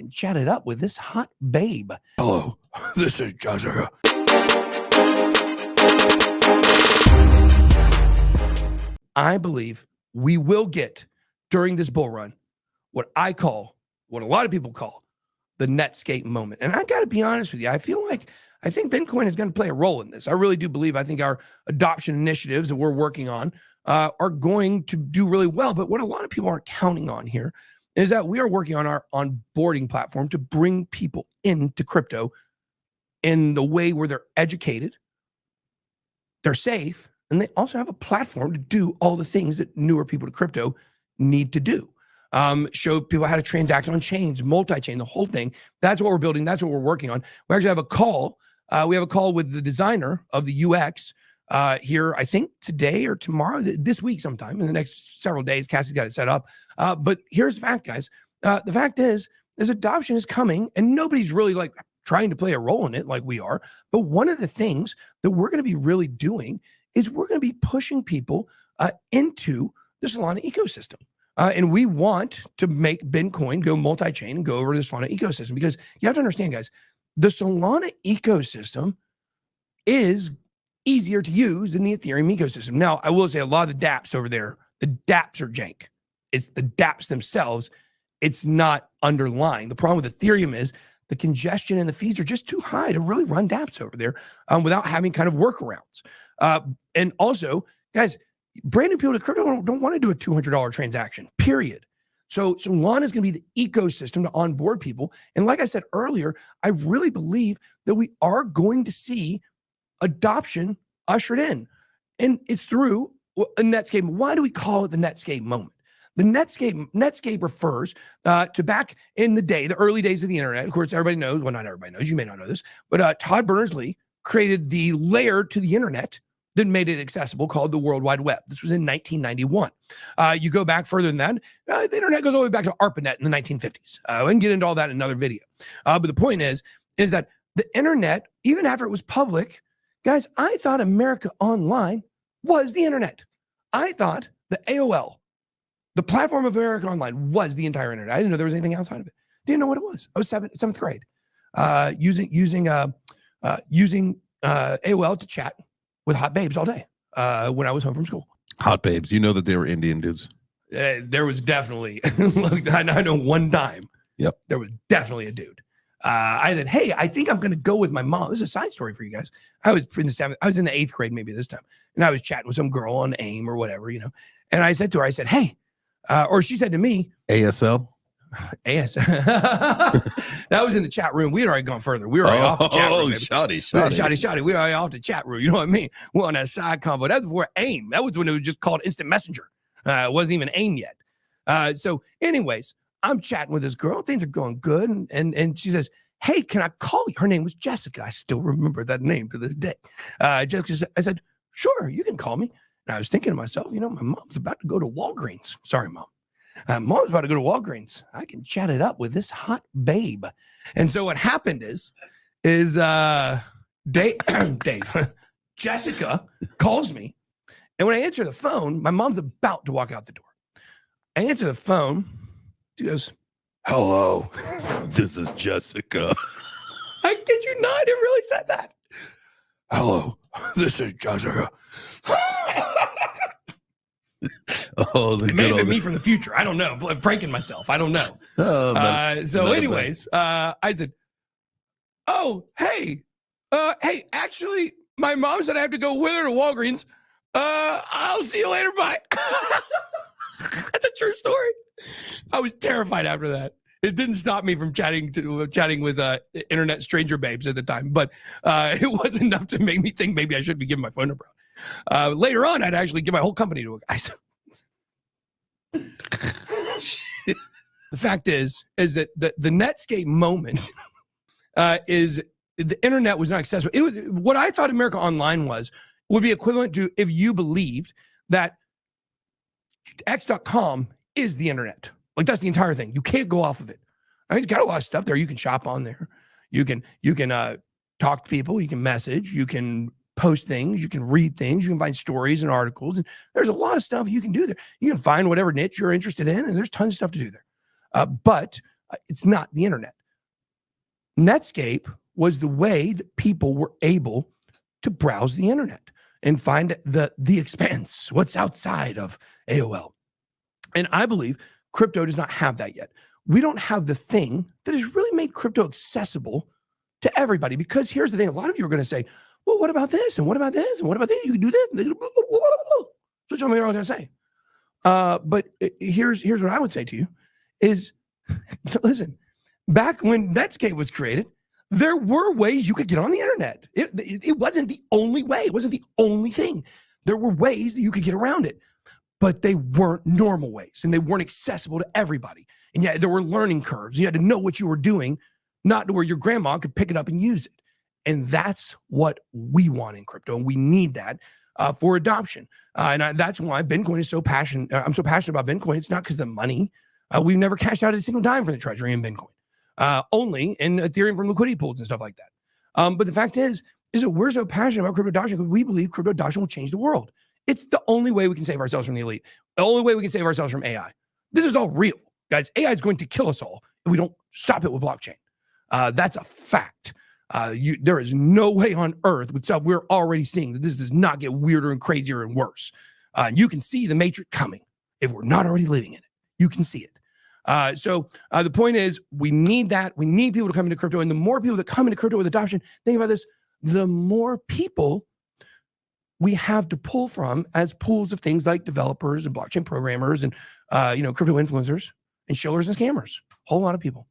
can chat it up with this hot babe. Hello, this is Jessica. I believe we will get during this bull run what I call, what a lot of people call, the Netscape moment. And I got to be honest with you, I think Bitcoin is going to play a role in this. I really do believe. I think our adoption initiatives that we're working on are going to do really well. But what a lot of people aren't counting on here is that we are working on our onboarding platform to bring people into crypto in the way where they're educated, they're safe, and they also have a platform to do all the things that newer people to crypto need to do. Show people how to transact on chains, multi-chain, the whole thing. That's what we're building. That's what we're working on. We actually have a call. We have a call with the designer of the UX here, I think today or tomorrow, this week sometime in the next several days. Cassie's got it set up. But here's the fact, guys. The fact is, this adoption is coming and nobody's really like trying to play a role in it like we are. But one of the things that we're going to be really doing is we're going to be pushing people into the Solana ecosystem. And we want to make Bitcoin go multi-chain and go over to the Solana ecosystem, because you have to understand, guys, the Solana ecosystem is easier to use than the Ethereum ecosystem. Now, I will say a lot of the dApps over there, the dApps are jank. It's the dApps themselves. It's not underlying. The problem with Ethereum is the congestion and the fees are just too high to really run dApps over there without having kind of workarounds. And also, guys, brand new people to crypto don't want to do a $200 transaction, period. So Solana is going to be the ecosystem to onboard people. And like I said earlier, I really believe that we are going to see adoption ushered in. And it's through a Netscape. Why do we call it the Netscape moment? The Netscape refers to back in the day, the early days of the internet. Of course, everybody knows, well, not everybody knows, you may not know this, but Todd Berners-Lee created the layer to the internet that made it accessible called the World Wide Web. This was in 1991. You go back further than that, the internet goes all the way back to ARPANET in the 1950s. We can get into all that in another video. But the point is that the internet, even after it was public, guys, I thought America Online was the internet. I thought the AOL, the platform of America Online, was the entire internet. I didn't know there was anything outside of it. Didn't know what it was. I was seventh grade, using AOL to chat with hot babes all day when I was home from school. Hot babes. You know that they were Indian dudes. There was definitely, look, I know one time. Yep. There was definitely a dude. I said, hey, I think I'm going to go with my mom. This is a side story for you guys. I was in the 8th grade maybe this time. And I was chatting with some girl on AIM or whatever, you know. And I said to her, I said, hey, or she said to me, ASL. That was in the chat room. We had already gone further. We were already off the chat room. Shoddy. We were already off the chat room. You know what I mean? We're on that side convo. That was before AIM. That was when it was just called Instant Messenger. It wasn't even AIM yet. So anyways, I'm chatting with this girl. Things are going good. And she says, hey, can I call you? Her name was Jessica. I still remember that name to this day. Jessica, I said, sure, you can call me. And I was thinking to myself, you know, my mom's about to go to Walgreens. Sorry, Mom. Mom's about to go to Walgreens. I can chat it up with this hot babe. And so what happened is Dave, Jessica calls me. And when I answer the phone, my mom's about to walk out the door. I answer the phone. She goes, hello, This is Jessica. I kid you not. It really said that. Hello, this is Jessica. Oh, it may have been me from the future. I don't know. I'm pranking myself. I don't know. So anyways, I said, oh, hey, actually, my mom said I have to go with her to Walgreens. I'll see you later. Bye. That's a true story. I was terrified after that. It didn't stop me from chatting with internet stranger babes at the time, but it was enough to make me think maybe I should be giving my phone number out. Later on, I'd actually give my whole company to a guy. The fact is that the Netscape moment is the internet was not accessible. It was what I thought America Online would be equivalent to if you believed that X.com is the internet. Like that's the entire thing. You can't go off of it. I mean, it's got a lot of stuff there. You can shop on there. You can talk to people. You can message. You can post things. You can read things. You can find stories and articles. And there's a lot of stuff you can do there. You can find whatever niche you're interested in, and there's tons of stuff to do there. But It's not the internet. Netscape was the way that people were able to browse the internet and find the expanse, what's outside of AOL. And I believe crypto does not have that yet. We don't have the thing that has really made crypto accessible to everybody. Because here's the thing, a lot of you are going to say, well, what about this? And what about this? And what about this? You can do this. That's what you're all going to say. But here's what I would say to you is, listen, back when Netscape was created, there were ways you could get on the internet. It wasn't the only way. It wasn't the only thing. There were ways that you could get around it, but they weren't normal ways and they weren't accessible to everybody. And yet there were learning curves. You had to know what you were doing, not to where your grandma could pick it up and use it. And that's what we want in crypto. And we need that for adoption. That's why Bitcoin is so passionate. I'm so passionate about Bitcoin. It's not because of the money. We've never cashed out a single dime for the treasury in Bitcoin. Only in Ethereum from liquidity pools and stuff like that. But the fact is that we're so passionate about crypto adoption because we believe crypto adoption will change the world. It's the only way we can save ourselves from the elite. The only way we can save ourselves from AI. This is all real, guys. AI is going to kill us all if we don't stop it with blockchain. That's a fact. There is no way on earth with stuff we're already seeing that this does not get weirder and crazier and worse. You can see the matrix coming if we're not already living in it. You can see it. So the point is, we need that. We need people to come into crypto. And the more people that come into crypto with adoption, think about this, the more people we have to pull from as pools of things like developers and blockchain programmers and, crypto influencers and shillers and scammers. Whole lot of people.